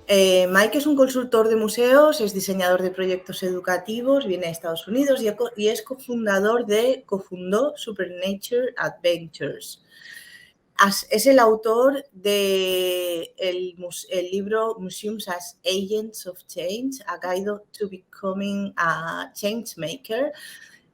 Mike es un consultor de museos, es diseñador de proyectos educativos, viene de Estados Unidos y es cofundó Supernature Adventures. Es el autor del libro Museums as Agents of Change, A Guide to Becoming a Changemaker,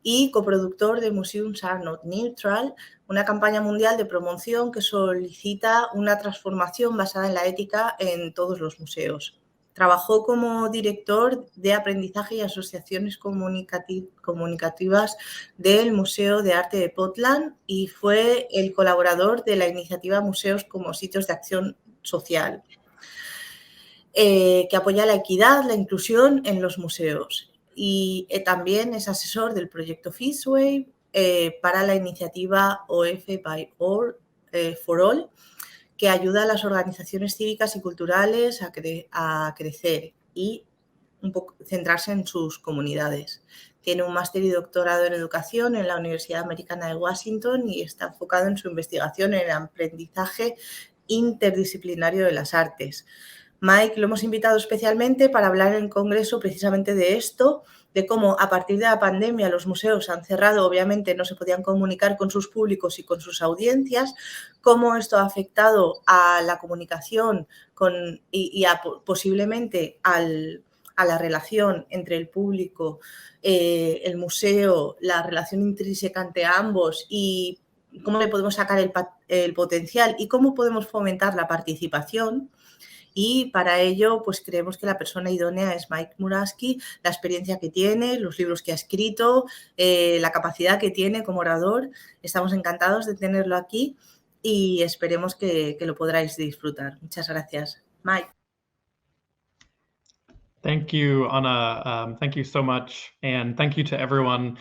y coproductor de Museums Are Not Neutral, una campaña mundial de promoción que solicita una transformación basada en la ética en todos los museos. Trabajó como director de aprendizaje y asociaciones comunicativas del Museo de Arte de Portland y fue el colaborador de la iniciativa Museos como Sitios de Acción Social, que apoya la equidad, la inclusión en los museos. Y también es asesor del proyecto Fishwave para la iniciativa OF by All, for All, que ayuda a las organizaciones cívicas y culturales a crecer y un poco centrarse en sus comunidades. Tiene un máster y doctorado en educación en la Universidad Americana de Washington y está enfocado en su investigación en el aprendizaje interdisciplinario de las artes. Mike lo hemos invitado especialmente para hablar en el Congreso precisamente de esto, de cómo a partir de la pandemia los museos han cerrado, obviamente no se podían comunicar con sus públicos y con sus audiencias, cómo esto ha afectado a la comunicación posiblemente a la relación entre el público, el museo, la relación intrínseca entre ambos y cómo le podemos sacar el potencial y cómo podemos fomentar la participación. Y para ello, pues creemos que la persona idónea es Mike Murawski, la experiencia que tiene, los libros que ha escrito, la capacidad que tiene como orador. Estamos encantados de tenerlo aquí y esperemos que lo podráis disfrutar. Muchas gracias. Mike. Thank you, Anna. Thank you so much. And thank you to everyone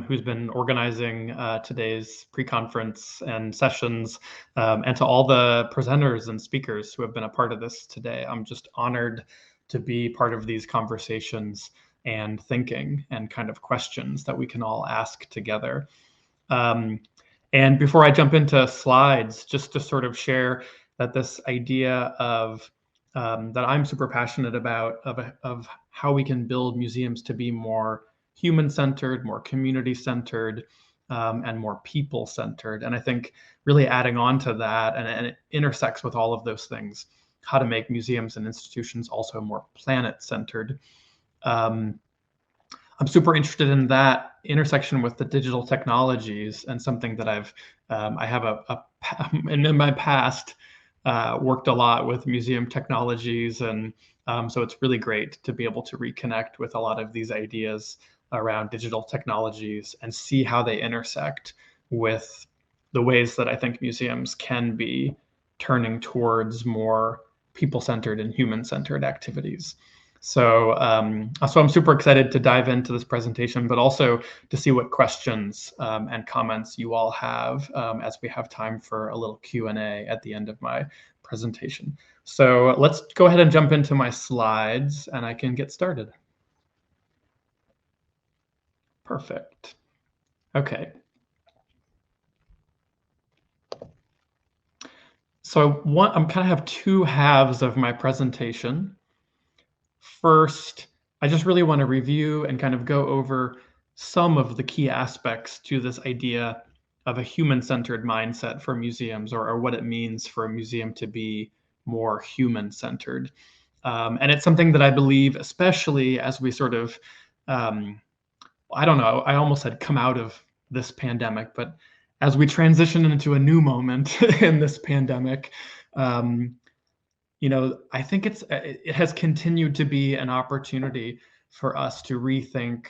who's been organizing today's pre-conference and sessions, and to all the presenters and speakers who have been a part of this today. I'm just honored to be part of these conversations and thinking and kind of questions that we can all ask together. And before I jump into slides, just to sort of share that this idea of that I'm super passionate about of how we can build museums to be more human-centered, more community-centered, and more people-centered. And I think really adding on to that, and it intersects with all of those things, how to make museums and institutions also more planet-centered. I'm super interested in that intersection with the digital technologies, and something that I have in my past worked a lot with museum technologies, and so it's really great to be able to reconnect with a lot of these ideas around digital technologies and see how they intersect with the ways that I think museums can be turning towards more people-centered and human-centered activities. So I'm super excited to dive into this presentation, but also to see what questions and comments you all have as we have time for a little Q&A at the end of my presentation. So let's go ahead and jump into my slides and I can get started. Perfect. Okay. So I'm kind of have two halves of my presentation. First, I just really want to review and kind of go over some of the key aspects to this idea of a human-centered mindset for museums, or what it means for a museum to be more human-centered. And it's something that I believe, especially as we sort of, I don't know, I almost said come out of this pandemic, but as we transition into a new moment in this pandemic, you know, I think it has continued to be an opportunity for us to rethink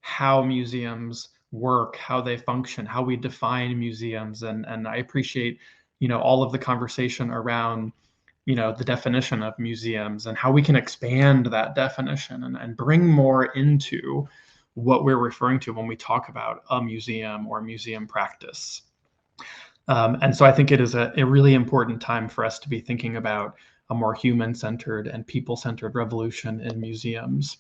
how museums work, how they function, how we define museums. And I appreciate, you know, all of the conversation around, you know, the definition of museums and how we can expand that definition and bring more into what we're referring to when we talk about a museum or museum practice. And so I think it is a really important time for us to be thinking about a more human-centered and people-centered revolution in museums.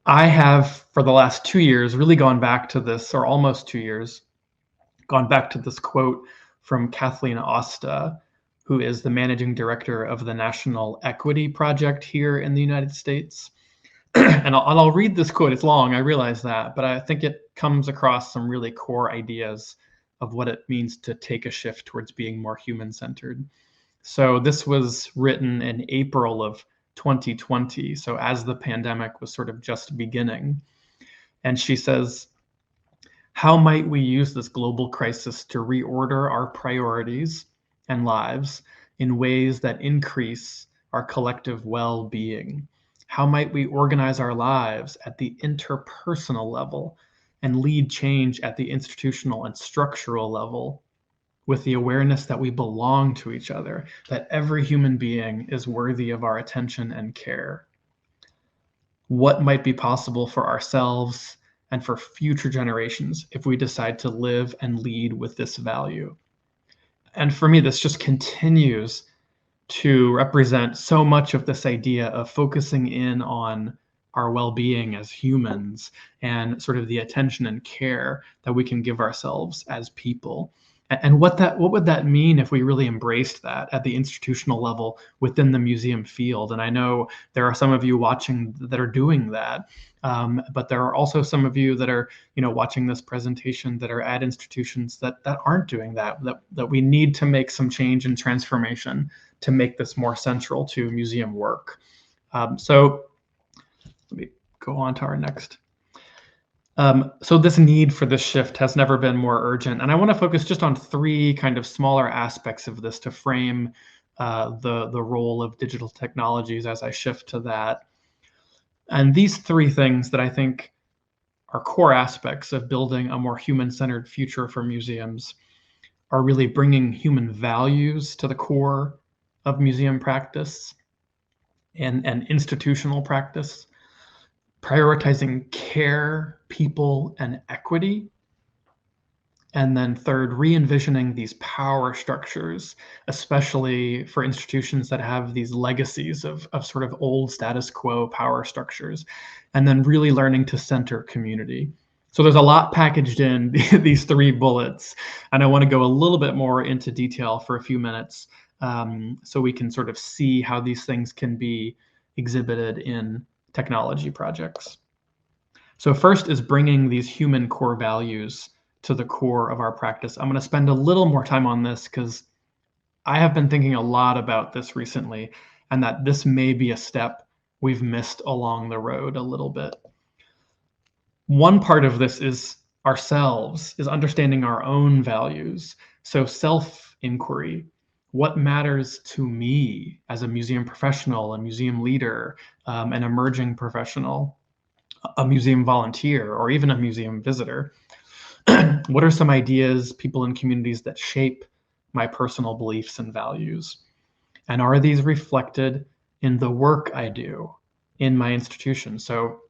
I have, for the last 2 years, really gone back to this, or almost 2 years, gone back to this quote from Kathleen Osta, who is the managing director of the National Equity Project here in the United States. And I'll read this quote. It's long, I realize that, but I think it comes across some really core ideas of what it means to take a shift towards being more human-centered. So this was written in April of 2020, so as the pandemic was sort of just beginning. And she says, "How might we use this global crisis to reorder our priorities and lives in ways that increase our collective well-being? How might we organize our lives at the interpersonal level and lead change at the institutional and structural level with the awareness that we belong to each other, that every human being is worthy of our attention and care? What might be possible for ourselves and for future generations if we decide to live and lead with this value?" And for me, this just continues to represent so much of this idea of focusing in on our well-being as humans and sort of the attention and care that we can give ourselves as people. And what would that mean if we really embraced that at the institutional level within the museum field? And I know there are some of you watching that are doing that, but there are also some of you that are, watching this presentation that are at institutions that aren't doing that we need to make some change and transformation to make this more central to museum work. So let me go on to our next. So this need for this shift has never been more urgent. And I want to focus just on three kind of smaller aspects of this to frame the role of digital technologies as I shift to that. And these three things that I think are core aspects of building a more human-centered future for museums are really bringing human values to the core of museum practice and institutional practice, prioritizing care, people, and equity. And then third, re-envisioning these power structures, especially for institutions that have these legacies of sort of old status quo power structures, and then really learning to center community. So there's a lot packaged in these three bullets, and I want to go a little bit more into detail for a few minutes so we can sort of see how these things can be exhibited in technology projects. So first is bringing these human core values to the core of our practice. I'm going to spend a little more time on this because I have been thinking a lot about this recently, and that this may be a step we've missed along the road a little bit. One part of this is ourselves, is understanding our own values. So self-inquiry. What matters to me as a museum professional, a museum leader, an emerging professional, a museum volunteer, or even a museum visitor? What are some ideas, people, and communities that shape my personal beliefs and values? And are these reflected in the work I do in my institution? So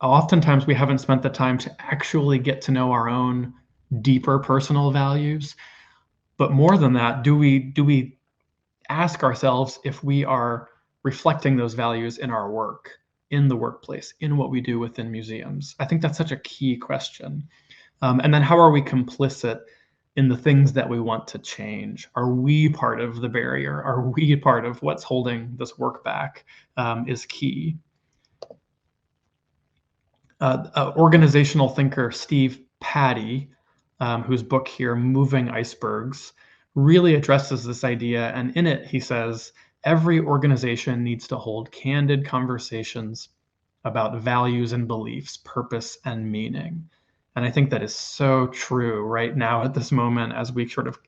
oftentimes we haven't spent the time to actually get to know our own deeper personal values. But more than that, do we ask ourselves if we are reflecting those values in our work, in the workplace, in what we do within museums? I think that's such a key question. And then how are we complicit in the things that we want to change? Are we part of the barrier? Are we part of what's holding this work back is key. Organizational thinker Steve Patty, whose book here, Moving Icebergs, really addresses this idea. And in it, he says, every organization needs to hold candid conversations about values and beliefs, purpose and meaning. And I think that is so true right now at this moment as we sort of,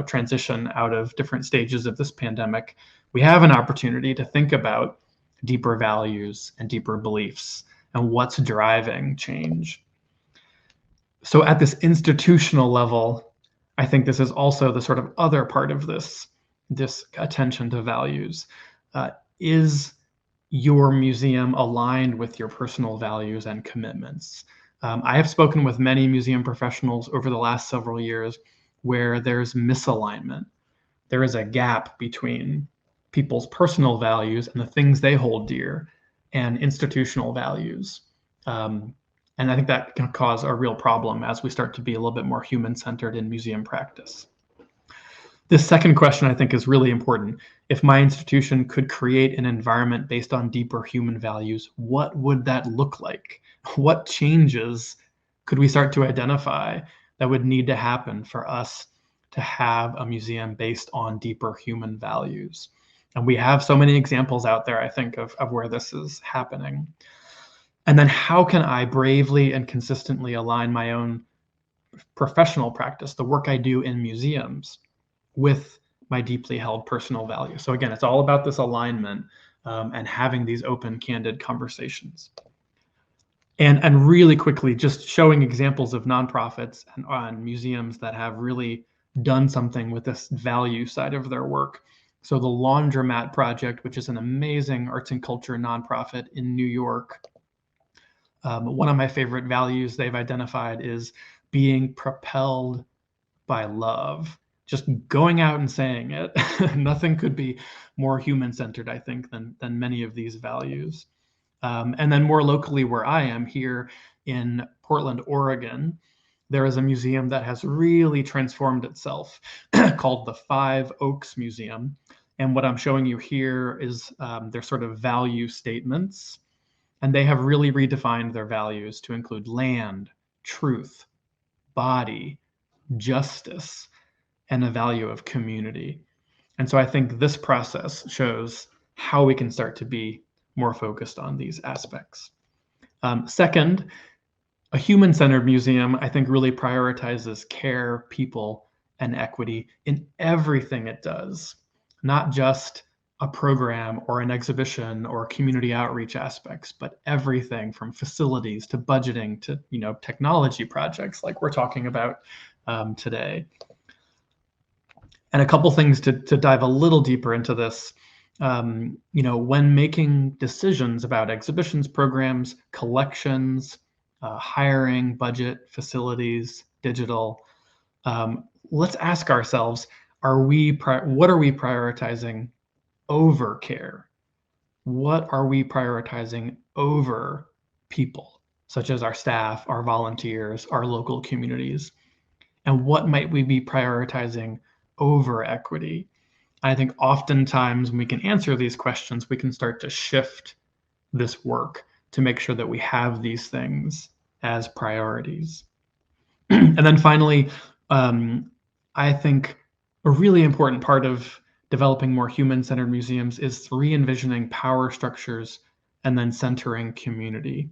transition out of different stages of this pandemic. We have an opportunity to think about deeper values and deeper beliefs and what's driving change. So at this institutional level, I think this is also the sort of other part of this attention to values. Is your museum aligned with your personal values and commitments? I have spoken with many museum professionals over the last several years where there's misalignment. There is a gap between people's personal values and the things they hold dear and institutional values. And I think that can cause a real problem as we start to be a little bit more human-centered in museum practice. This second question, I think, is really important. If my institution could create an environment based on deeper human values, what would that look like? What changes could we start to identify that would need to happen for us to have a museum based on deeper human values? And we have so many examples out there, I think, of where this is happening. And then how can I bravely and consistently align my own professional practice, the work I do in museums, with my deeply held personal values? So again, it's all about this alignment and having these open, candid conversations. And really quickly, just showing examples of nonprofits and museums that have really done something with this value side of their work. So the Laundromat Project, which is an amazing arts and culture nonprofit in New York. One of my favorite values they've identified is being propelled by love. Just going out and saying it. Nothing could be more human-centered, I think, than many of these values. And then more locally, where I am here in Portland, Oregon, there is a museum that has really transformed itself called the Five Oaks Museum. And what I'm showing you here is their sort of value statements. And they have really redefined their values to include land, truth, body, justice, and a value of community. And so I think this process shows how we can start to be more focused on these aspects. Second, a human-centered museum, I think, really prioritizes care, people, and equity in everything it does, not just a program or an exhibition or community outreach aspects, but everything from facilities to budgeting to technology projects like we're talking about today. And a couple things to dive a little deeper into this. When making decisions about exhibitions, programs, collections, hiring, budget, facilities, digital, let's ask ourselves, what are we prioritizing over care? What are we prioritizing over people, such as our staff, our volunteers, our local communities? And what might we be prioritizing over equity? I think oftentimes when we can answer these questions, we can start to shift this work to make sure that we have these things as priorities. And then finally, I think a really important part of developing more human-centered museums is re-envisioning power structures and then centering community.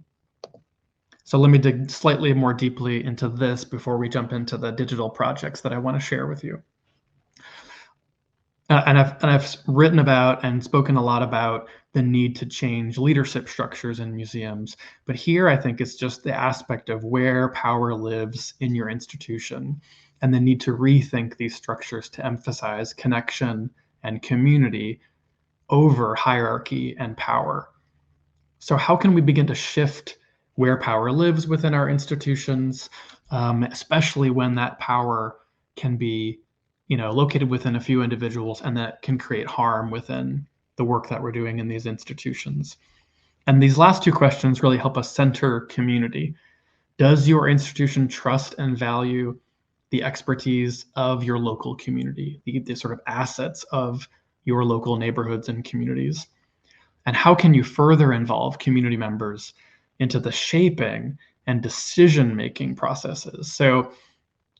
So let me dig slightly more deeply into this before we jump into the digital projects that I want to share with you. And I've written about and spoken a lot about the need to change leadership structures in museums. But here, I think it's just the aspect of where power lives in your institution and the need to rethink these structures to emphasize connection and community over hierarchy and power. So how can we begin to shift where power lives within our institutions, especially when that power can be located within a few individuals and that can create harm within the work that we're doing in these institutions? And these last two questions really help us center community. Does your institution trust and value the expertise of your local community, the sort of assets of your local neighborhoods and communities? And how can you further involve community members into the shaping and decision-making processes? So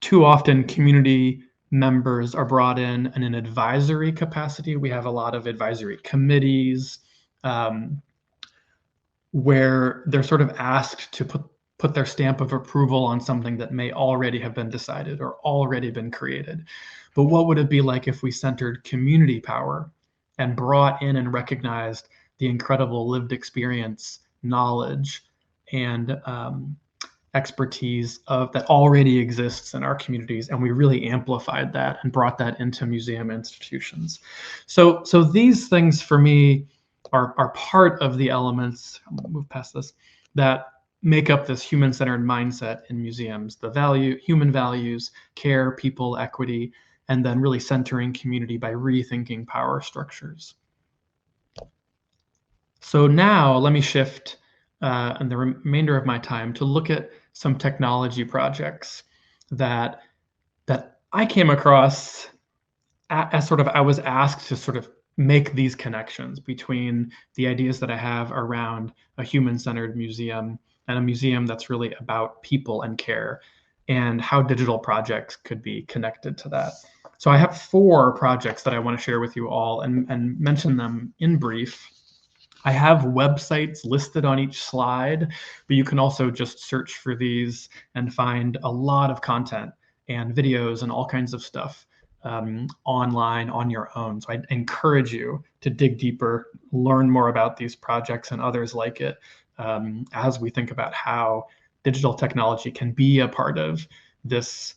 too often community members are brought in an advisory capacity. We have a lot of advisory committees where they're sort of asked to put their stamp of approval on something that may already have been decided or already been created. But what would it be like if we centered community power and brought in and recognized the incredible lived experience, knowledge, and expertise that already exists in our communities, and we really amplified that and brought that into museum institutions? So these things for me are part of the elements, I'll move past this, that make up this human-centered mindset in museums: the human values, care, people, equity, and then really centering community by rethinking power structures. So now let me shift in the remainder of my time to look at some technology projects that I came across I was asked to sort of make these connections between the ideas that I have around a human-centered museum and a museum that's really about people and care, and how digital projects could be connected to that. So I have 4 projects that I want to share with you all and mention them in brief. I have websites listed on each slide, but you can also just search for these and find a lot of content and videos and all kinds of stuff online on your own. So I encourage you to dig deeper, learn more about these projects and others like it, as we think about how digital technology can be a part of this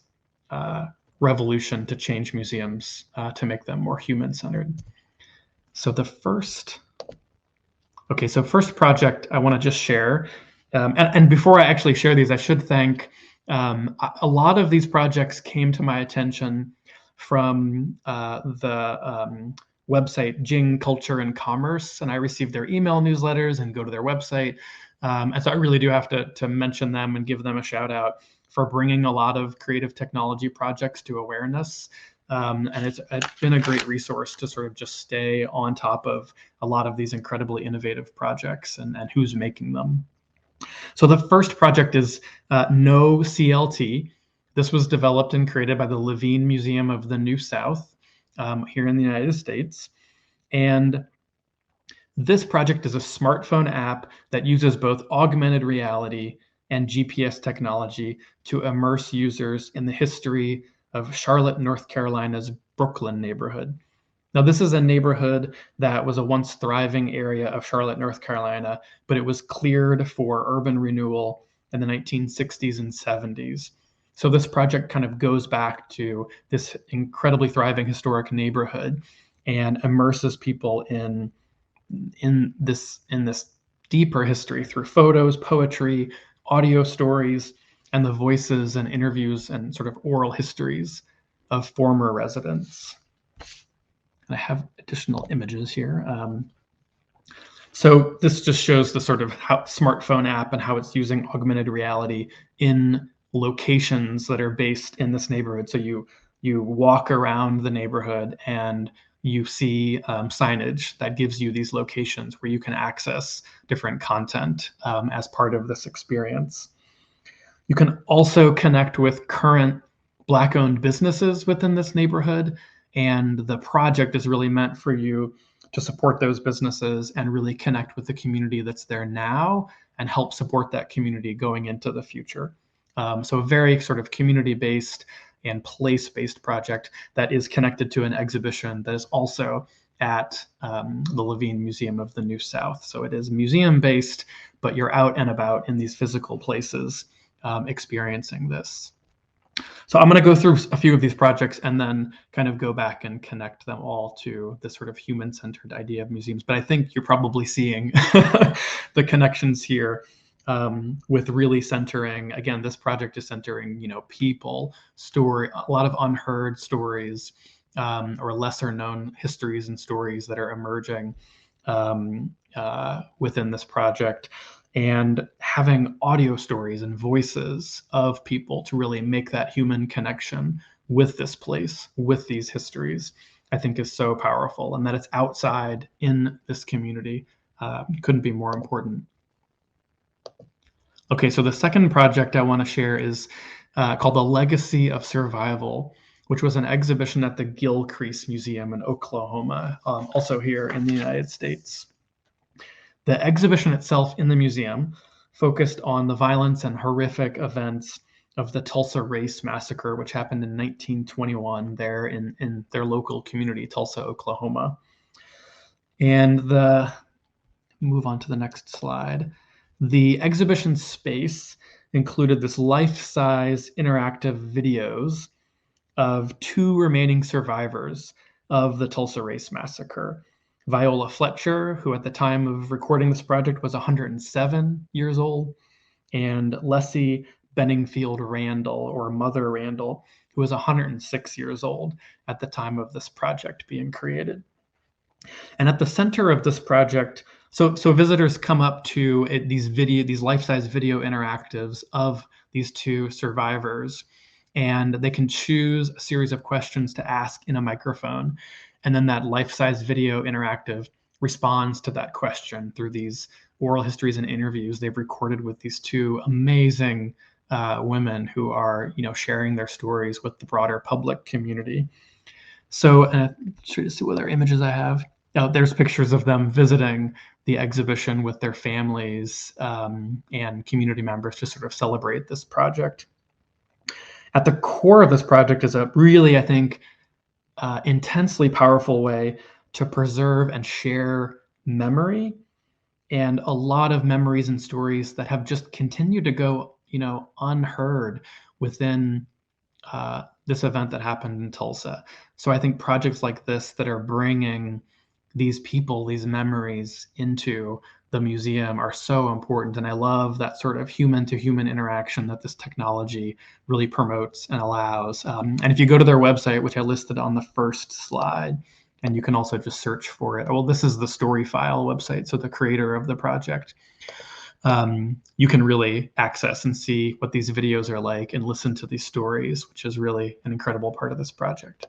revolution to change museums, to make them more human-centered. So the first project I want to just share, and before I actually share these, I should thank a lot of these projects came to my attention from the website Jing Culture and Commerce, and I received their email newsletters and go to their website. And so I really do have to mention them and give them a shout out for bringing a lot of creative technology projects to awareness. And it's been a great resource to sort of just stay on top of a lot of these incredibly innovative projects and who's making them. So the first project is No CLT. This was developed and created by the Levine Museum of the New South here in the United States. And this project is a smartphone app that uses both augmented reality and GPS technology to immerse users in the history of Charlotte, North Carolina's Brooklyn neighborhood. Now, this is a neighborhood that was a once thriving area of Charlotte, North Carolina, but it was cleared for urban renewal in the 1960s and 70s. So this project kind of goes back to this incredibly thriving historic neighborhood and immerses people in this deeper history through photos, poetry, audio stories, and the voices and interviews and sort of oral histories of former residents. And I have additional images here. So this just shows the sort of smartphone app and how it's using augmented reality in locations that are based in this neighborhood. So you walk around the neighborhood and you see signage that gives you these locations where you can access different content as part of this experience. You can also connect with current Black-owned businesses within this neighborhood, and the project is really meant for you to support those businesses and really connect with the community that's there now and help support that community going into the future. So a very sort of community-based and place-based project that is connected to an exhibition that is also at the Levine Museum of the New South. So it is museum-based, but you're out and about in these physical places experiencing this. So I'm going to go through a few of these projects and then kind of go back and connect them all to this sort of human-centered idea of museums. But I think you're probably seeing the connections here with really centering, again, this project is centering, people, story, a lot of unheard stories or lesser known histories and stories that are emerging within this project, and having audio stories and voices of people to really make that human connection with this place, with these histories, I think is so powerful. And that it's outside in this community couldn't be more important. Okay, so the second project I want to share is called The Legacy of Survival, which was an exhibition at the Gilcrease Museum in Oklahoma, also here in the United States. The exhibition itself in the museum focused on the violence and horrific events of the Tulsa Race Massacre, which happened in 1921 there in their local community, Tulsa, Oklahoma. And move on to the next slide. The exhibition space included this life-size interactive videos of 2 remaining survivors of the Tulsa Race Massacre. Viola Fletcher, who at the time of recording this project was 107 years old, and Leslie Benningfield Randall, or Mother Randall, who was 106 years old at the time of this project being created. And at the center of this project, so visitors come up to these life-size video interactives of these 2 survivors, and they can choose a series of questions to ask in a microphone. And then that life-size video interactive responds to that question through these oral histories and interviews they've recorded with these two amazing women who are, sharing their stories with the broader public community. So try to see what other images I have. Oh, there's pictures of them visiting the exhibition with their families and community members to sort of celebrate this project. At the core of this project is a really, I think, intensely powerful way to preserve and share memory, and a lot of memories and stories that have just continued to go, unheard within this event that happened in Tulsa. So I think projects like this that are bringing these people, these memories into the museum are so important. And I love that sort of human to human interaction that this technology really promotes and allows. And if you go to their website, which I listed on the first slide, and you can also just search for it. Well, this is the Storyfile website, so the creator of the project. You can really access and see what these videos are like and listen to these stories, which is really an incredible part of this project.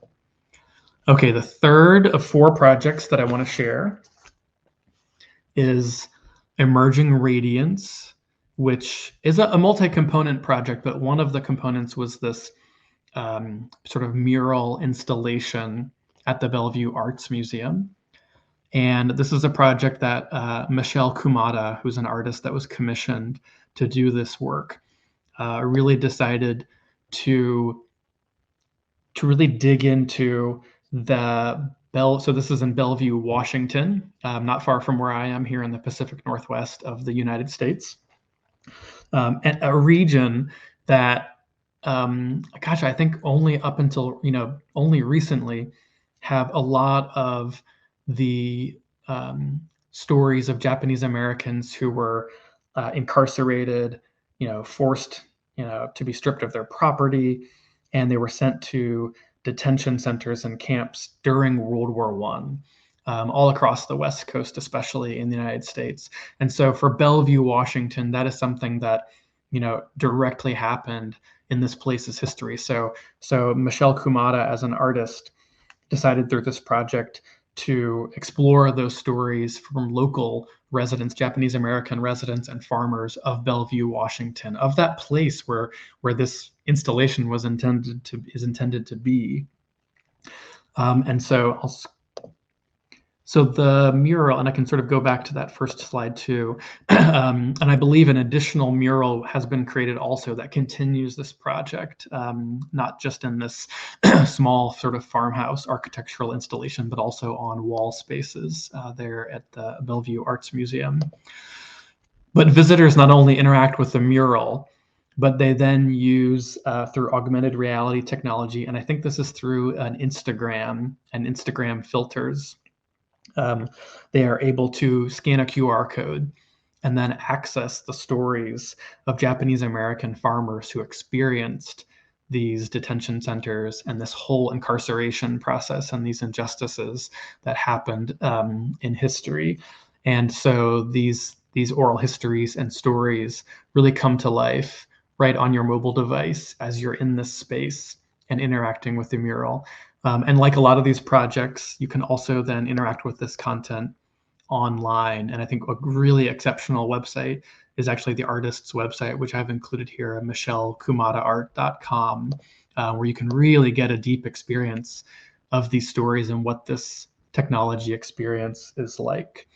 Okay, the third of 4 projects that I want to share is Emerging Radiance, which is a multi-component project, but one of the components was this sort of mural installation at the Bellevue Arts Museum. And this is a project that Michelle Kumada, who's an artist that was commissioned to do this work, really decided to really dig into so this is in Bellevue, Washington, not far from where I am here in the Pacific Northwest of the United States, and a region that, I think only up until, only recently have a lot of the stories of Japanese Americans who were incarcerated, forced, to be stripped of their property, and they were sent to detention centers and camps during World War I, all across the West Coast, especially in the United States. And so for Bellevue, Washington, that is something that, directly happened in this place's history. So Michelle Kumada, as an artist, decided through this project to explore those stories from local residents, Japanese American residents and farmers of Bellevue, Washington, of that place where this installation is intended to be. And so the mural, and I can sort of go back to that first slide too, and I believe an additional mural has been created also that continues this project, not just in this small sort of farmhouse architectural installation, but also on wall spaces there at the Bellevue Arts Museum. But visitors not only interact with the mural, but they then use through augmented reality technology, and I think this is through an Instagram and Instagram filters. They are able to scan a QR code and then access the stories of Japanese American farmers who experienced these detention centers and this whole incarceration process and these injustices that happened in history. And so these oral histories and stories really come to life right on your mobile device as you're in this space and interacting with the mural. And like a lot of these projects, you can also then interact with this content online. And I think a really exceptional website is actually the artist's website, which I've included here, michellekumadaart.com, where you can really get a deep experience of these stories and what this technology experience is like.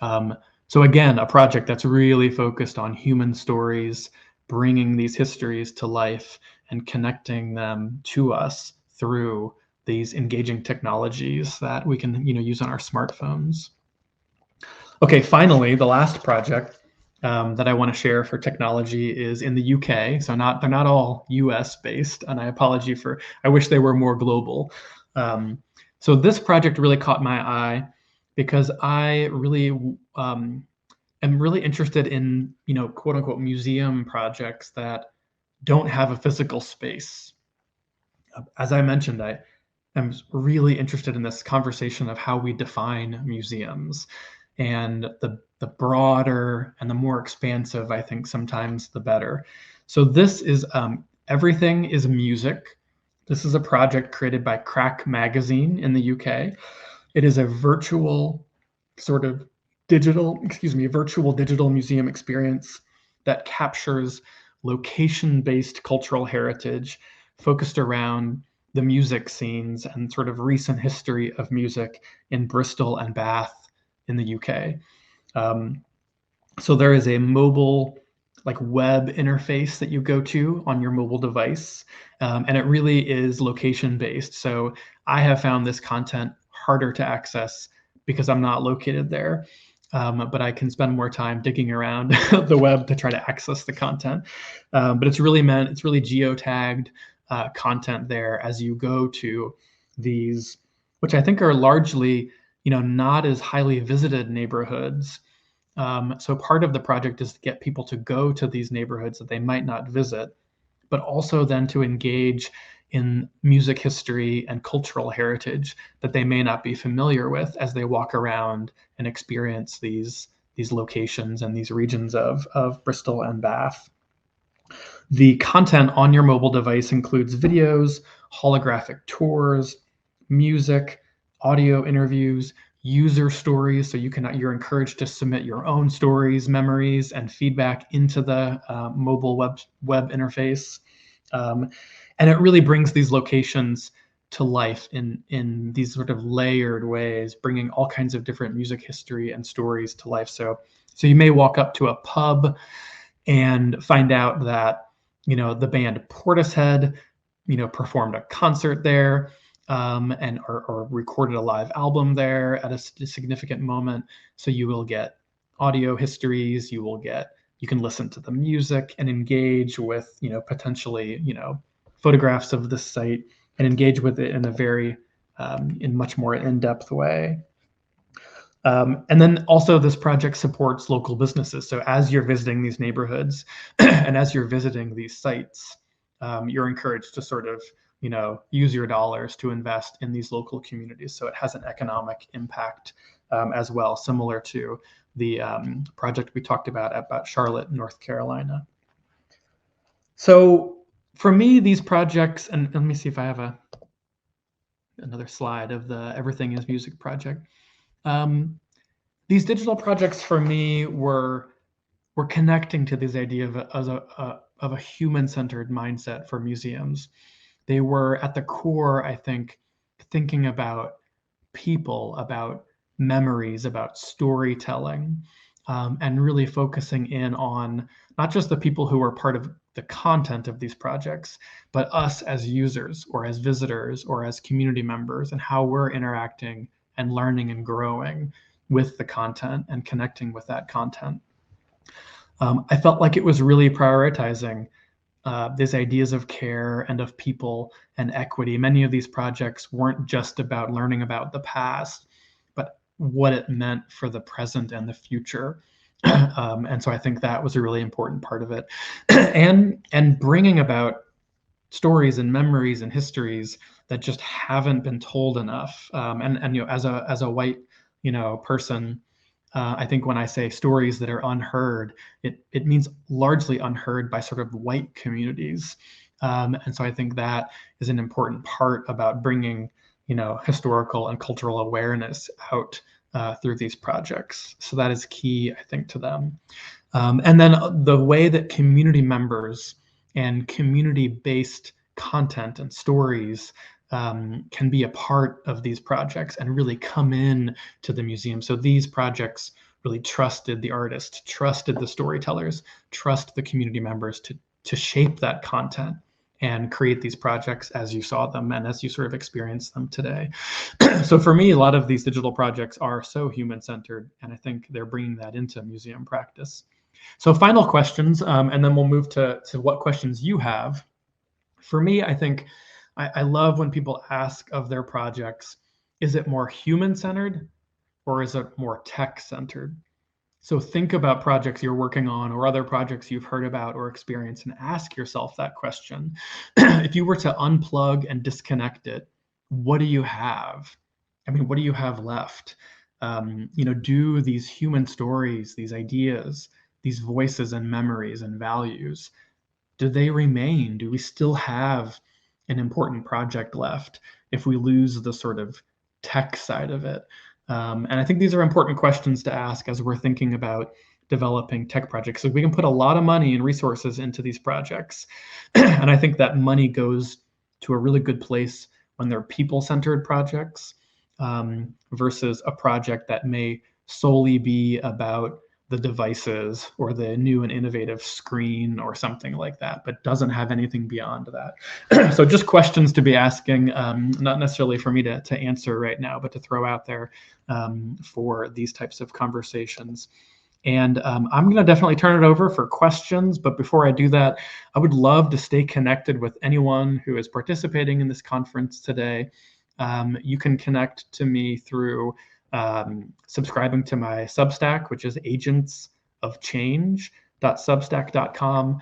So again, a project that's really focused on human stories, bringing these histories to life and connecting them to us through these engaging technologies that we can, use on our smartphones. Okay, finally, the last project that I want to share for technology is in the UK. So they're not all US based, and I wish they were more global. So this project really caught my eye because I really am really interested in, quote unquote, museum projects that don't have a physical space. As I mentioned, I'm really interested in this conversation of how we define museums, and the broader and the more expansive, I think sometimes the better. So this is Everything is Music. This is a project created by Crack Magazine in the UK. It is a virtual sort of virtual digital museum experience that captures location-based cultural heritage focused around the music scenes and sort of recent history of music in Bristol and Bath in the UK. So there is a mobile web interface that you go to on your mobile device, and it really is location based. So I have found this content harder to access because I'm not located there, but I can spend more time digging around the web to try to access the content. But it's really geotagged content there as you go to these, which I think are largely, not as highly visited neighborhoods. So part of the project is to get people to go to these neighborhoods that they might not visit, but also then to engage in music history and cultural heritage that they may not be familiar with as they walk around and experience these locations and these regions of Bristol and Bath. The content on your mobile device includes videos, holographic tours, music, audio interviews, user stories. So you're encouraged to submit your own stories, memories, and feedback into the mobile web interface. And it really brings these locations to life in these sort of layered ways, bringing all kinds of different music history and stories to life. So you may walk up to a pub and find out that, the band Portishead, performed a concert there, and or recorded a live album there at a significant moment. So you will get audio histories, you can listen to the music and engage with, potentially, photographs of the site and engage with it in a very, in much more in-depth way. And then also this project supports local businesses. So as you're visiting these neighborhoods and as you're visiting these sites, you're encouraged to sort of, use your dollars to invest in these local communities. So it has an economic impact as well, similar to the project we talked about Charlotte, North Carolina. So for me, these projects, and let me see if I have another slide of the Everything is Music project. These digital projects for me were connecting to this idea of a human-centered mindset for museums. They were at the core, I think, thinking about people, about memories, about storytelling, and really focusing in on not just the people who are part of the content of these projects, but us as users or as visitors or as community members and how we're interacting and learning and growing with the content and connecting with that content. I felt like it was really prioritizing these ideas of care and of people and equity. Many of these projects weren't just about learning about the past, but what it meant for the present and the future. And so I think that was a really important part of it. and bringing about stories and memories and histories that just haven't been told enough. And as a white, person, I think when I say stories that are unheard, it means largely unheard by sort of white communities. And so I think that is an important part about bringing, historical and cultural awareness out through these projects. So that is key, I think, to them. And then the way that community members and community-based content and stories can be a part of these projects and really come in to the museum. So these projects really trusted the artists, trusted the storytellers, trust the community members to shape that content and create these projects as you saw them and as you sort of experienced them today. So for me, a lot of these digital projects are so human-centered, and I think they're bringing that into museum practice. So final questions, and then we'll move to what questions you have. For me, I think I love when people ask of their projects, is it more human-centered or is it more tech-centered? So think about projects you're working on or other projects you've heard about or experienced and ask yourself that question. If you were to unplug and disconnect it, what do you have? I mean, what do you have left? Do these human stories, these ideas, these voices and memories and values, do they remain? Do we still have an important project left if we lose the sort of tech side of it? And I think these are important questions to ask as we're thinking about developing tech projects. So we can put a lot of money and resources into these projects. And I think that money goes to a really good place when they're people-centered projects versus a project that may solely be about the devices or the new and innovative screen or something like that, but doesn't have anything beyond that. So just questions to be asking, not necessarily for me to answer right now, but to throw out there for these types of conversations. And I'm going to definitely turn it over for questions. But before I do that, I would love to stay connected with anyone who is participating in this conference today. You can connect to me through subscribing to my Substack, which is agentsofchange.substack.com,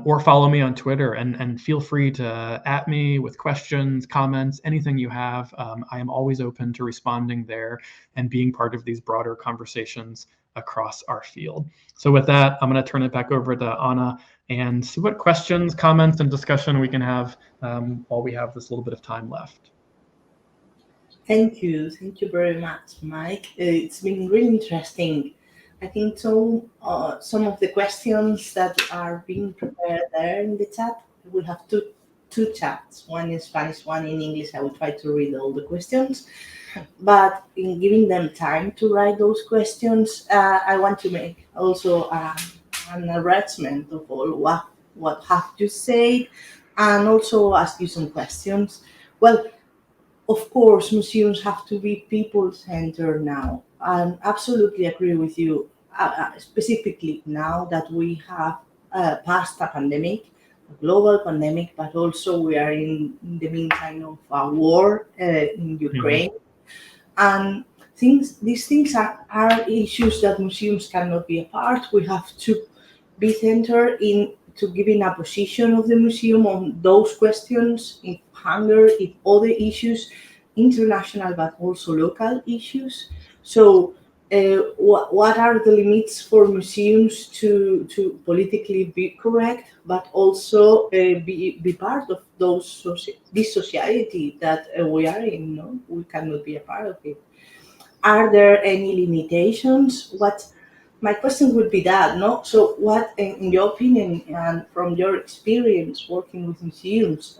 or follow me on Twitter and feel free to @ me with questions, comments, anything you have. I am always open to responding there and being part of these broader conversations across our field. So with that, I'm going to turn it back over to Anna and see what questions, comments, and discussion we can have while we have this little bit of time left. Thank you very much, Mike. It's been really interesting. I think so. Some of the questions that are being prepared there in the chat, we'll have two chats, one in Spanish, one in English. I will try to read all the questions, but in giving them time to write those questions, I want to make also an arrangement of all what have you said, and also ask you some questions. Well, of course, museums have to be people-centered now. I absolutely agree with you, specifically now that we have passed a pandemic, a global pandemic, but also we are in the meantime of a war in Ukraine. And these things are issues that museums cannot be apart. We have to be centered to giving a position of the museum on those questions, if hunger, if other issues, international but also local issues. So what are the limits for museums to politically be correct, but also be part of this society that we are in? No, we cannot be a part of it. Are there any limitations? My question would be that, no? So what, in your opinion and from your experience working with museums,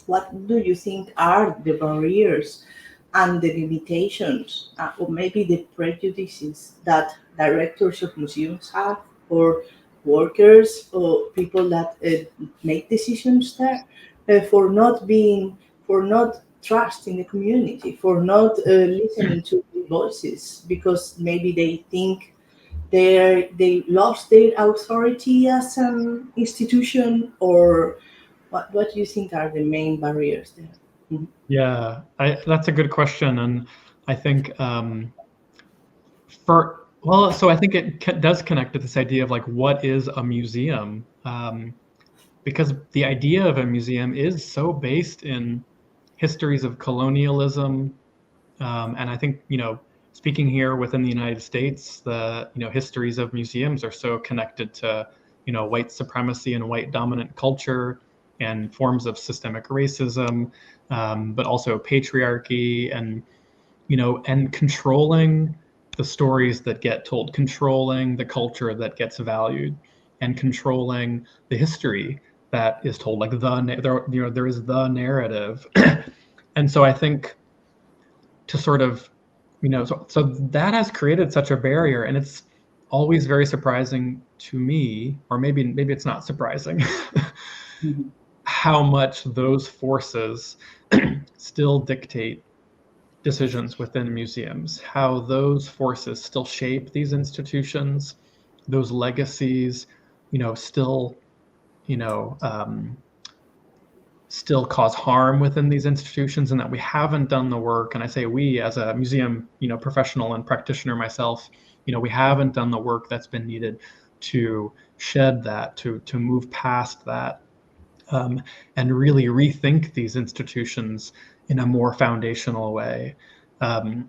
what do you think are the barriers and the limitations, or maybe the prejudices that directors of museums have, or workers, or people that make decisions there, for not trusting the community, for not listening to the voices, because maybe they think they lost their authority as an institution, or what do you think are the main barriers there? Mm-hmm. Yeah, that's a good question, and I think so I think it does connect to this idea of like, what is a museum? Because the idea of a museum is so based in histories of colonialism, and I think, speaking here within the United States, the histories of museums are so connected to white supremacy and white dominant culture and forms of systemic racism, but also patriarchy and and controlling the stories that get told, controlling the culture that gets valued, and controlling the history that is told. Like there is the narrative, and so I think to sort of so that has created such a barrier, and it's always very surprising to me, or maybe it's not surprising, how much those forces still dictate decisions within museums, how those forces still shape these institutions, those legacies, still cause harm within these institutions, and that we haven't done the work. And I say we, as a museum, professional and practitioner myself, we haven't done the work that's been needed to shed that, to move past that, and really rethink these institutions in a more foundational way. I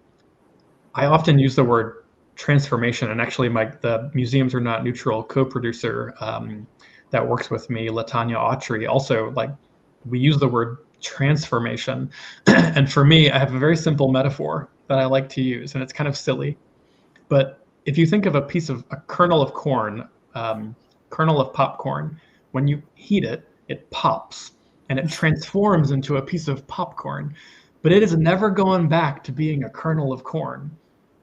often use the word transformation, and actually the Museums Are Not Neutral co-producer that works with me, Latanya Autry, also like we use the word transformation. And for me, I have a very simple metaphor that I like to use, and it's kind of silly. But if you think of a kernel of corn, kernel of popcorn, when you heat it, it pops and it transforms into a piece of popcorn, but it is never going back to being a kernel of corn.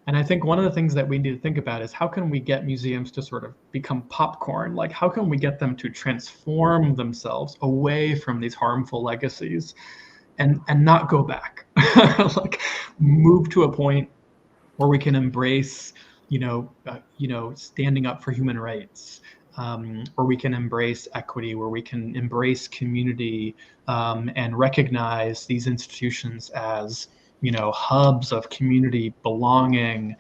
And I think one of the things that we need to think about is how can we get museums to sort of become popcorn? Like, how can we get them to transform themselves away from these harmful legacies and not go back? Like, move to a point where we can embrace, standing up for human rights, where we can embrace equity, where we can embrace community, and recognize these institutions as hubs of community belonging,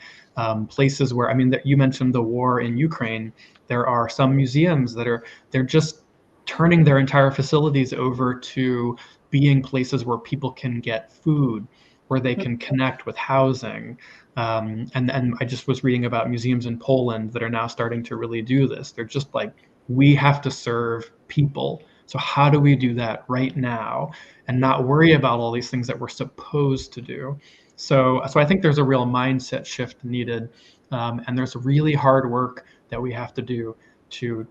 places where, you mentioned the war in Ukraine. There are some museums that they're just turning their entire facilities over to being places where people can get food, where they can connect with housing. And I just was reading about museums in Poland that are now starting to really do this. They're just like, we have to serve people. So how do we do that right now and not worry about all these things that we're supposed to do? So I think there's a real mindset shift needed, and there's really hard work that we have to do to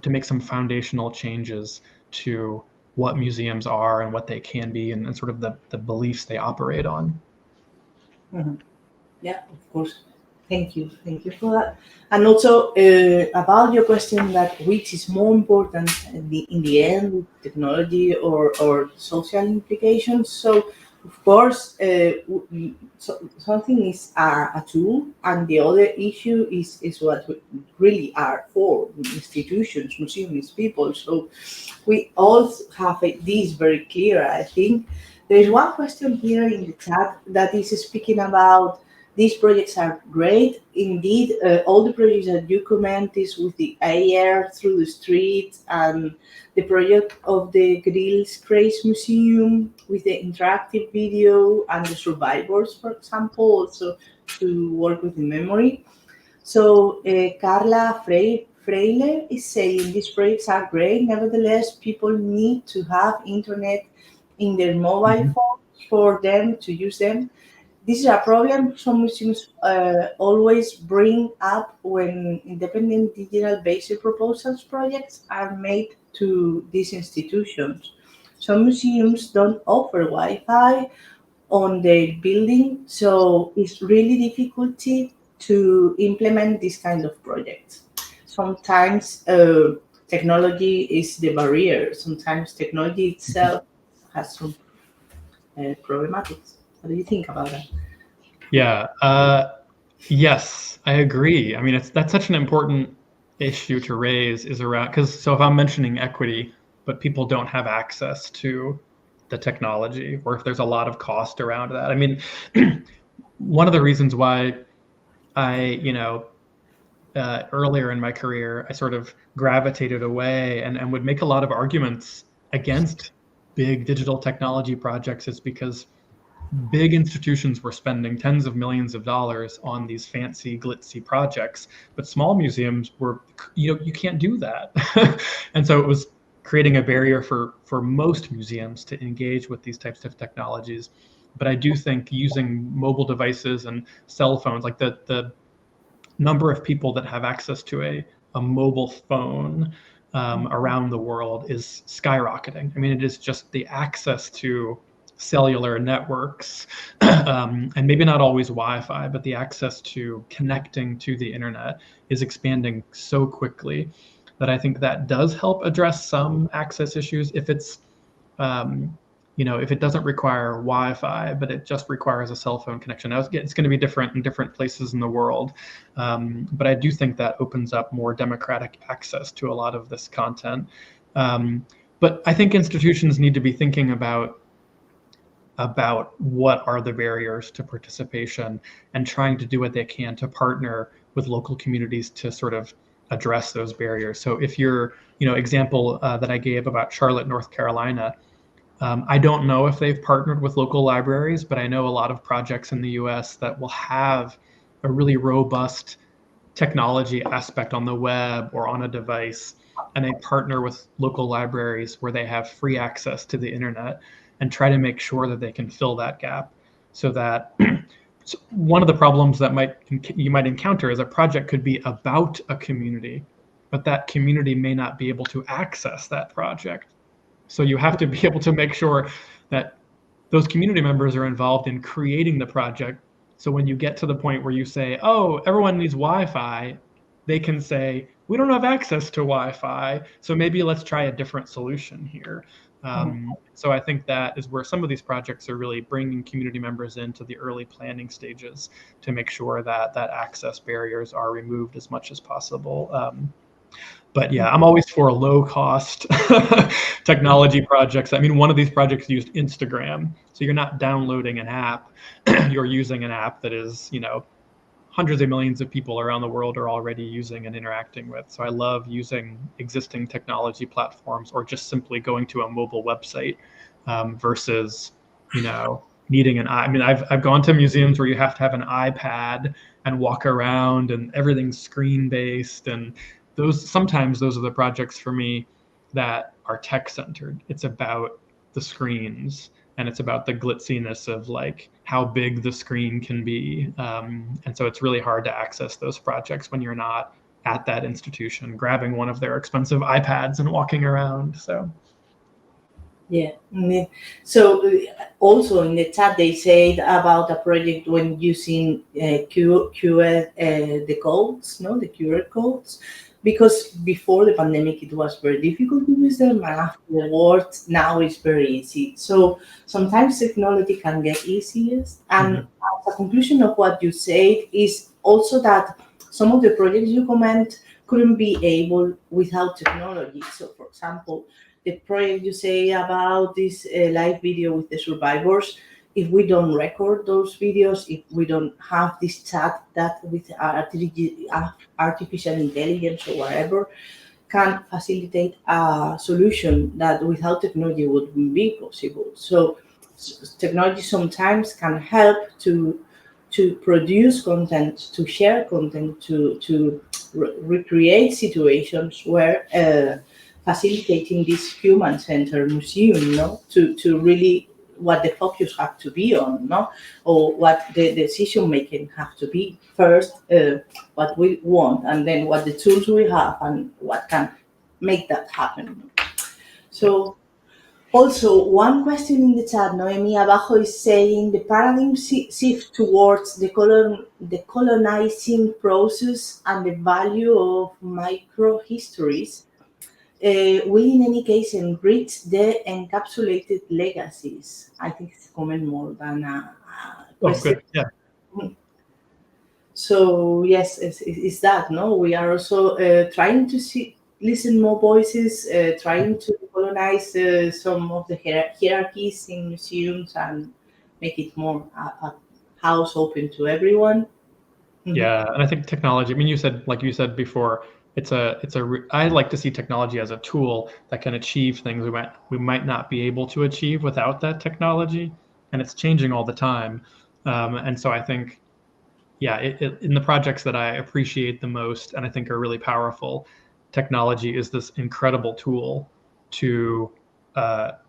make some foundational changes to what museums are and what they can be, and sort of the beliefs they operate on. Mm-hmm. Yeah, of course. Thank you for that. And also about your question that which is more important in the end, technology or social implications. So of course, something is a tool, and the other issue is what we really are for institutions, museums, people. So we all have this very clear. I think there's one question here in the chat that is speaking about these projects are great. Indeed, all the projects that you comment is with the air through the streets, and the project of the Grills Craze Museum with the interactive video and the survivors, for example, also to work with the memory. So Carla Freile is saying these projects are great. Nevertheless, people need to have internet in their mobile phones for them to use them. This is a problem some museums always bring up when independent digital basic proposals projects are made to these institutions. Some museums don't offer Wi-Fi on their building, so it's really difficult to implement this kind of projects. Sometimes technology is the barrier. Sometimes technology itself has some problematics. What do you think about that? Yeah. Yes, I agree. I mean, that's such an important issue to raise, is around, because so if I'm mentioning equity, but people don't have access to the technology, or if there's a lot of cost around that. I mean, one of the reasons why I, earlier in my career, I sort of gravitated away and would make a lot of arguments against big digital technology projects is because big institutions were spending tens of millions of dollars on these fancy, glitzy projects, but small museums were, you can't do that. And so it was creating a barrier for most museums to engage with these types of technologies. But I do think using mobile devices and cell phones, like the number of people that have access to a mobile phone around the world is skyrocketing. I mean, it is just the access to cellular networks, and maybe not always Wi-Fi, but the access to connecting to the internet is expanding so quickly that I think that does help address some access issues if it's, if it doesn't require Wi-Fi, but it just requires a cell phone connection. Now, it's going to be different in different places in the world, but I do think that opens up more democratic access to a lot of this content. But I think institutions need to be thinking about what are the barriers to participation and trying to do what they can to partner with local communities to sort of address those barriers. So if your example that I gave about Charlotte, North Carolina, I don't know if they've partnered with local libraries, but I know a lot of projects in the US that will have a really robust technology aspect on the web or on a device and they partner with local libraries where they have free access to the internet and try to make sure that they can fill that gap, so that so one of the problems that you might encounter is a project could be about a community, but that community may not be able to access that project. So you have to be able to make sure that those community members are involved in creating the project. So when you get to the point where you say, oh, everyone needs Wi-Fi, they can say, we don't have access to Wi-Fi, so maybe let's try a different solution here. So I think that is where some of these projects are really bringing community members into the early planning stages to make sure that access barriers are removed as much as possible. But yeah, I'm always for low-cost technology projects. I mean, one of these projects used Instagram, so you're not downloading an app, you're using an app that is, hundreds of millions of people around the world are already using and interacting with. So I love using existing technology platforms, or just simply going to a mobile website versus, needing an I mean, I've gone to museums where you have to have an iPad and walk around and everything's screen-based, and sometimes those are the projects for me that are tech-centered. It's about the screens, and it's about the glitziness of like how big the screen can be. And so it's really hard to access those projects when you're not at that institution, grabbing one of their expensive iPads and walking around. So. Yeah. So also in the chat they said about a project when using the codes, the QR codes, because before the pandemic it was very difficult to use them, and afterwards now it's very easy. So sometimes technology can get easiest. And as a conclusion of what you said is also that some of the projects you comment couldn't be able without technology. So for example, the project you say about this live video with the survivors, if we don't record those videos, if we don't have this chat that with artificial intelligence or whatever, can facilitate a solution that without technology wouldn't be possible. So technology sometimes can help to produce content, to share content, to recreate situations where facilitating this human-centered museum, to really what the focus have to be on, or what the decision-making have to be. First, what we want, and then what the tools we have, and what can make that happen. So, also, one question in the chat, Noemi Abajo is saying the paradigm shift towards the colonizing process and the value of micro-histories will in any case enrich the encapsulated legacies. I think it's a comment more than a question. Oh, good. Yeah. So yes, it's that, we are also trying to listen more voices, trying to colonize some of the hierarchies in museums and make it more a house open to everyone. Yeah, and I think technology, I mean, like you said before, I like to see technology as a tool that can achieve things we might not be able to achieve without that technology, and it's changing all the time. And so I think, yeah, in the projects that I appreciate the most and I think are really powerful, technology is this incredible tool to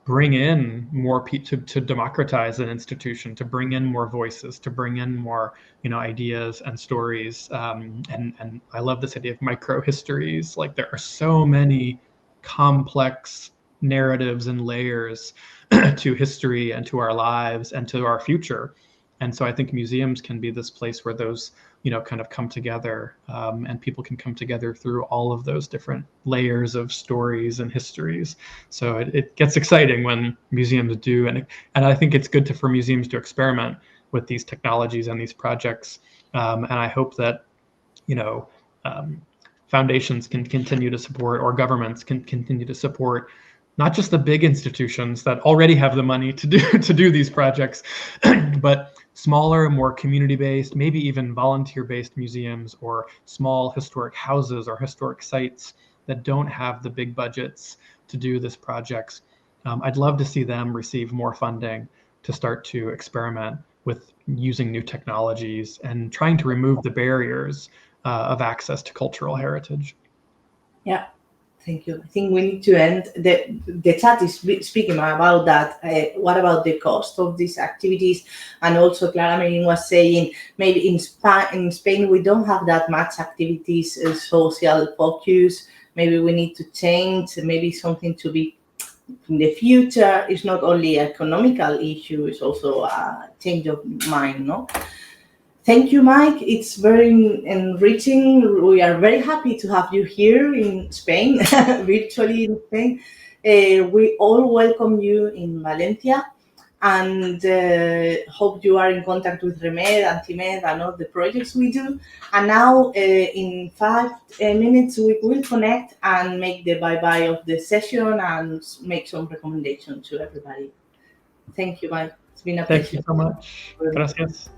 bring in more people, to democratize an institution, to bring in more voices, to bring in more ideas and stories. And I love this idea of micro histories. Like, there are so many complex narratives and layers to history and to our lives and to our future. And so I think museums can be this place where those kind of come together, and people can come together through all of those different layers of stories and histories. So it gets exciting when museums do, and I think it's good for museums to experiment with these technologies and these projects. And I hope that foundations can continue to support, or governments can continue to support, not just the big institutions that already have the money to do these projects, but smaller, more community-based, maybe even volunteer-based museums, or small historic houses or historic sites that don't have the big budgets to do this projects. I'd love to see them receive more funding to start to experiment with using new technologies and trying to remove the barriers of access to cultural heritage. Yeah. Thank you. I think we need to end. The chat is speaking about that. What about the cost of these activities? And also Clara Marin was saying maybe in Spain we don't have that much activities, social focus. Maybe we need to change, maybe something to be in the future. It's not only an economical issue, it's also a change of mind, no? Thank you, Mike. It's very enriching. We are very happy to have you here in Spain, virtually in Spain. We all welcome you in Valencia, and hope you are in contact with REMED and CIMED and all the projects we do. And now in 5 minutes, we will connect and make the bye-bye of the session and make some recommendations to everybody. Thank you, Mike. It's been a pleasure. Thank you so much. Gracias.